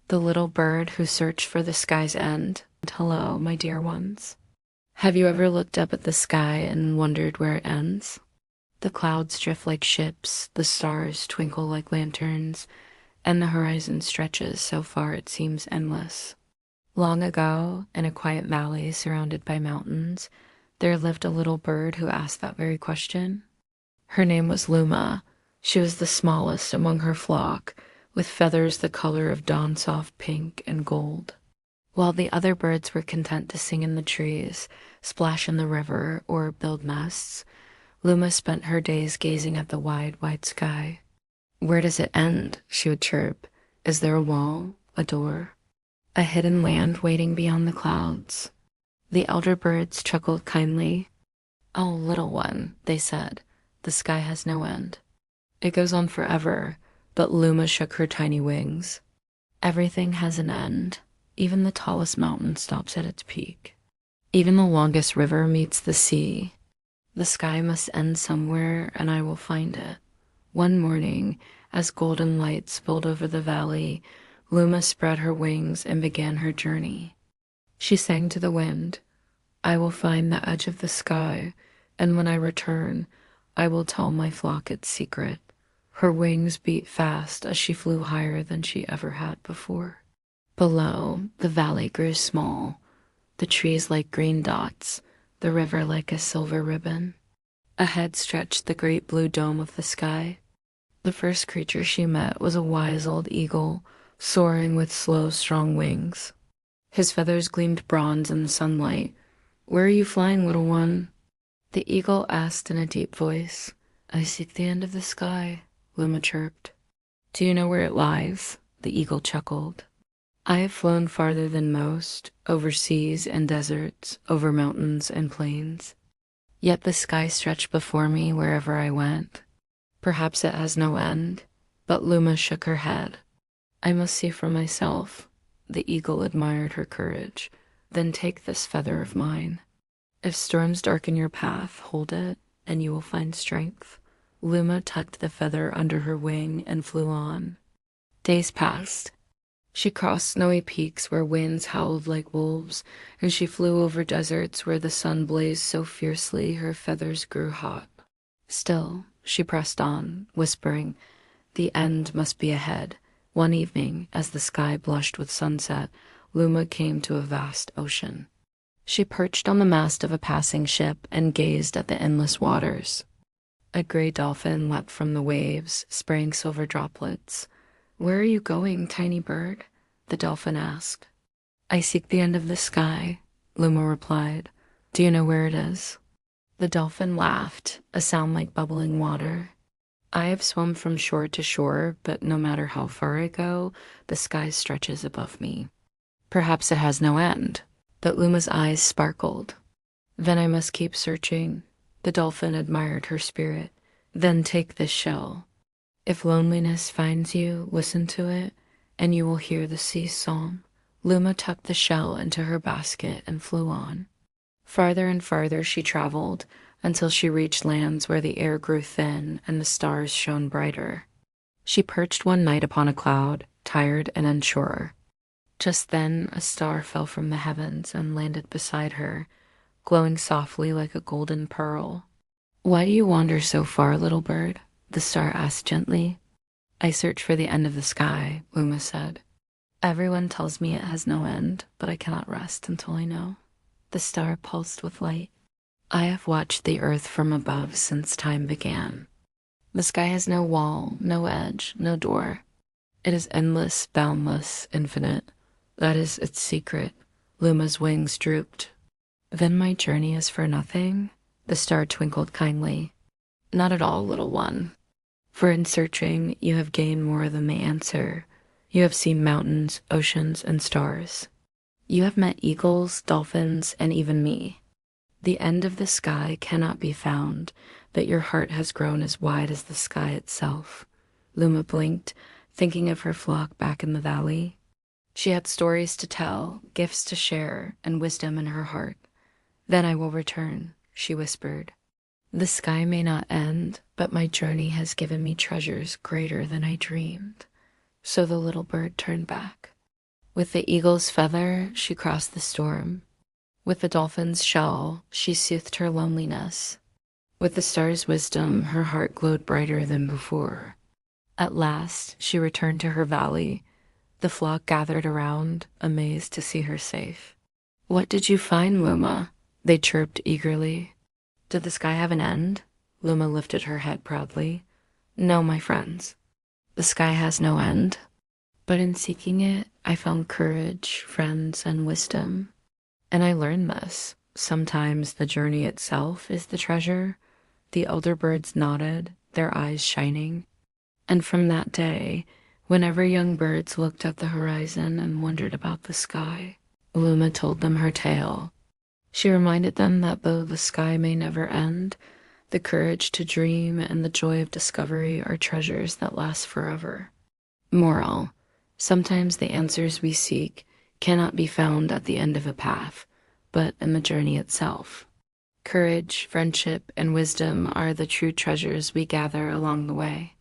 the little bird who searched for the sky's end. And hello, my dear ones. Have you ever looked up at the sky and wondered where it ends? The clouds drift like ships, the stars twinkle like lanterns, and the horizon stretches so far it seems endless. Long ago, in a quiet valley surrounded by mountains, there lived a little bird who asked that very question. Her name was Luma. She was the smallest among her flock, with feathers the color of dawn soft pink and gold. While the other birds were content to sing in the trees, splash in the river, or build nests, Luma spent her days gazing at the wide, wide sky. Where does it end? She would chirp. Is there a wall, a door, a hidden land waiting beyond the clouds? The elder birds chuckled kindly. Oh, little one, they said, the sky has no end. It goes on forever, but Luma shook her tiny wings. Everything has an end. Even the tallest mountain stops at its peak. Even the longest river meets the sea. The sky must end somewhere, and I will find it. One morning, as golden light spilled over the valley, Luma spread her wings and began her journey. She sang to the wind, I will find the edge of the sky, and when I return, I will tell my flock its secret. Her wings beat fast as she flew higher than she ever had before. Below, the valley grew small, the trees like green dots, the river like a silver ribbon. Ahead stretched the great blue dome of the sky. The first creature she met was a wise old eagle, soaring with slow, strong wings. His feathers gleamed bronze in the sunlight. Where are you flying, little one? The eagle asked in a deep voice. I seek the end of the sky, Luma chirped. Do you know where it lies? The eagle chuckled. I have flown farther than most, over seas and deserts, over mountains and plains. Yet the sky stretched before me wherever I went. Perhaps it has no end, but Luma shook her head. I must see for myself. The eagle admired her courage. Then take this feather of mine. If storms darken your path, hold it, and you will find strength. Luma tucked the feather under her wing and flew on. Days passed. She crossed snowy peaks where winds howled like wolves, and she flew over deserts where the sun blazed so fiercely her feathers grew hot. Still, she pressed on, whispering, the end must be ahead. One evening, as the sky blushed with sunset, Luma came to a vast ocean. She perched on the mast of a passing ship and gazed at the endless waters. A gray dolphin leapt from the waves, spraying silver droplets. Where are you going, tiny bird? The dolphin asked. I seek the end of the sky, Luma replied. Do you know where it is? The dolphin laughed, a sound like bubbling water. I have swum from shore to shore, but no matter how far I go, the sky stretches above me. Perhaps it has no end. But Luma's eyes sparkled. Then I must keep searching. The dolphin admired her spirit. Then take this shell. If loneliness finds you, listen to it, and you will hear the sea's song. Luma tucked the shell into her basket and flew on. Farther and farther she traveled, until she reached lands where the air grew thin and the stars shone brighter. She perched one night upon a cloud, tired and unsure. Just then a star fell from the heavens and landed beside her, glowing softly like a golden pearl. Why do you wander so far, little bird? The star asked gently. I search for the end of the sky, Luma said. Everyone tells me it has no end, but I cannot rest until I know. The star pulsed with light. I have watched the earth from above since time began. The sky has no wall, no edge, no door. It is endless, boundless, infinite. That is its secret. Luma's wings drooped. Then my journey is for nothing? The star twinkled kindly. Not at all, little one. For in searching, you have gained more than the answer. You have seen mountains, oceans, and stars. You have met eagles, dolphins, and even me. The end of the sky cannot be found, but your heart has grown as wide as the sky itself. Luma blinked, thinking of her flock back in the valley. She had stories to tell, gifts to share, and wisdom in her heart. Then I will return, she whispered. The sky may not end, but my journey has given me treasures greater than I dreamed. So the little bird turned back. With the eagle's feather, she crossed the storm. With the dolphin's shell, she soothed her loneliness. With the star's wisdom, her heart glowed brighter than before. At last, she returned to her valley. The flock gathered around, amazed to see her safe. "What did you find, Luma?" They chirped eagerly. "Did the sky have an end?" Luma lifted her head proudly. "No, my friends. The sky has no end. But in seeking it, I found courage, friends, and wisdom. And I learned this. Sometimes the journey itself is the treasure." The elder birds nodded, their eyes shining. And from that day, whenever young birds looked at the horizon and wondered about the sky, Luma told them her tale. She reminded them that though the sky may never end, the courage to dream and the joy of discovery are treasures that last forever. Moral: sometimes the answers we seek cannot be found at the end of a path, but in the journey itself. Courage, friendship, and wisdom are the true treasures we gather along the way.